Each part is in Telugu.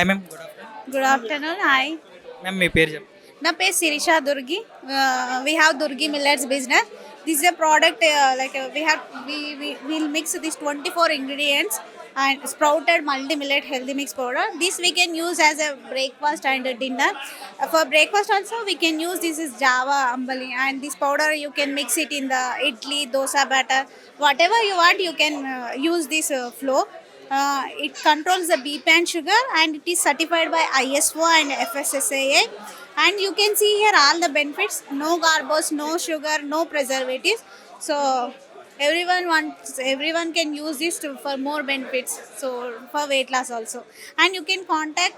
Hi ma'am, good afternoon. Good afternoon. Hi. Ma'am మీ పేరు చెప్పండి. నా పేరు Sirisha Durgi. We have Durgi Millets business. This is a product we'll mix these 24 ingredients and sprouted multi millet healthy mix powder. This we can use as a breakfast and a dinner. For breakfast also we can use this is Java ambali, and this powder you can mix it in the idli, dosa batter, whatever you want you can use this flour. It controls the BP and sugar, and it is certified by ISO and FSSAI. And you can see here all the benefits: no carbs, no sugar, no preservatives. So everyone can use this for more benefits. So for weight loss also, and you can contact.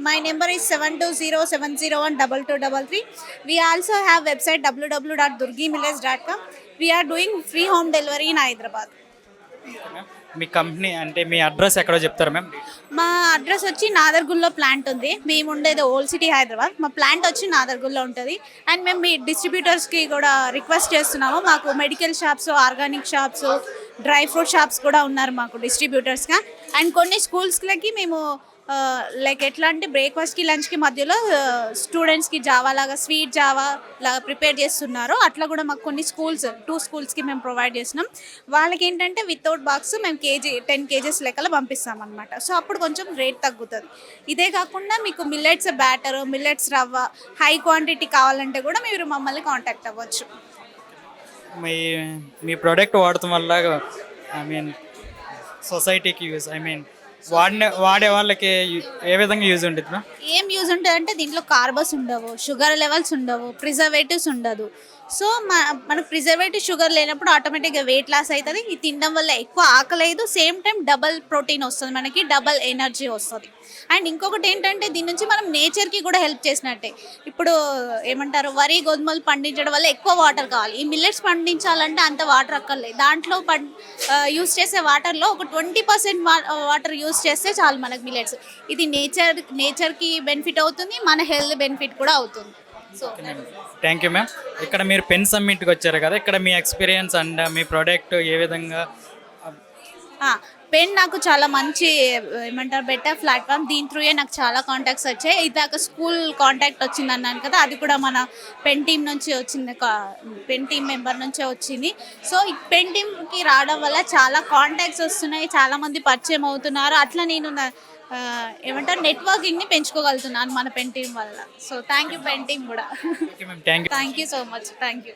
My number is 7207012233. We also have website www.durgimillets.com. We are doing free home delivery in Hyderabad. Ma'am me company అంటే మీ అడ్రస్ ఎక్కడో చెప్తారా మ్యామ్? మా అడ్రస్ వచ్చి నాదర్గుల్లో ప్లాంట్ ఉంది. మేము ఉండేది ఓల్డ్ సిటీ హైదరాబాద్. మా ప్లాంట్ వచ్చి నాదర్గుల్లో ఉంటుంది. అండ్ మేము మీ డిస్ట్రిబ్యూటర్స్కి కూడా రిక్వెస్ట్ చేస్తున్నాము. మాకు medical shops, organic shops, dry fruit shops కూడా ఉన్నారు మాకు డిస్ట్రిబ్యూటర్స్గా. అండ్ కొన్ని స్కూల్స్లకి మేము లైక్ ఎట్లా అంటే బ్రేక్ఫాస్ట్కి లంచ్కి మధ్యలో స్టూడెంట్స్కి జావా లాగా స్వీట్ జావా లాగా ప్రిపేర్ చేస్తున్నారు. అట్లా కూడా మాకు కొన్ని స్కూల్స్ 2 స్కూల్స్కి మేము ప్రొవైడ్ చేస్తున్నాం. వాళ్ళకి ఏంటంటే వితౌట్ బాక్స్ మేము 10 kgs లెక్కలో పంపిస్తాం అనమాట. సో అప్పుడు కొంచెం రేట్ తగ్గుతుంది. ఇదే కాకుండా మీకు మిల్లెట్స్ బ్యాటర్, మిల్లెట్స్ రవ్వ హై క్వాంటిటీ కావాలంటే కూడా మీరు మమ్మల్ని కాంటాక్ట్ అవ్వచ్చు. మీ మీ ప్రోడక్ట్ వాడటం వల్ల ఐ మీన్ సొసైటీకి యూజ్ వాడే వాళ్ళకి ఏ విధంగా యూజ్ ఉంటుంది మ్యామ్? ఏం యూజ్ ఉంటుంది అంటే దీంట్లో కార్బస్ ఉండవు, షుగర్ లెవెల్స్ ఉండవు, ప్రిజర్వేటివ్స్ ఉండదు. సో మనకు ప్రిజర్వేటివ్ షుగర్ లేనప్పుడు ఆటోమేటిక్గా వెయిట్ లాస్ అవుతుంది. ఇది తినడం వల్ల ఎక్కువ ఆకలేదు, సేమ్ టైం డబల్ ప్రోటీన్ వస్తుంది, మనకి డబల్ ఎనర్జీ వస్తుంది. అండ్ ఇంకొకటి ఏంటంటే దీని నుంచి మనం నేచర్కి కూడా హెల్ప్ చేసినట్టే. ఇప్పుడు ఏమంటారు, వరి గోధుమలు పండించడం వల్ల ఎక్కువ వాటర్ కావాలి. ఈ మిల్లెట్స్ పండించాలంటే అంత వాటర్ అక్కర్లేదు. దాంట్లో యూస్ చేసే వాటర్లో ఒక 20% వాటర్ యూస్ చేస్తే చాలు మనకు మిల్లెట్స్. ఇది నేచర్కి బెనిఫిట్ అవుతుంది, మన హెల్త్ బెనిఫిట్ కూడా అవుతుంది. So thank you ma'am. ఇక్కడ మీరు పెన్ సమ్మిట్కి వచ్చారు కదా, ఇక్కడ మీ ఎక్స్పీరియన్స్ అండ్ మీ ప్రోడక్ట్ ఏ విధంగా? పెన్ నాకు చాలా మంచి ఏమంటారు బెటర్ ప్లాట్ఫామ్. దీని త్రూయే నాకు చాలా కాంటాక్ట్స్ వచ్చాయి. ఇదాక స్కూల్ కాంటాక్ట్ వచ్చింది అన్నాను కదా, అది కూడా మన పెన్ టీమ్ నుంచి వచ్చింది, పెన్ టీమ్ మెంబర్ నుంచే వచ్చింది. సో ఈ పెన్ టీమ్కి రావడం వల్ల చాలా కాంటాక్ట్స్ వస్తున్నాయి, చాలామంది పరిచయం అవుతున్నారు. అట్లా నేను ఏమంటారు నెట్వర్కింగ్ని పెంచుకోగలుగుతున్నాను మన పెన్ టీమ్ వల్ల. So thank you pen team కూడా. Thank you. Thank you so much. Thank you.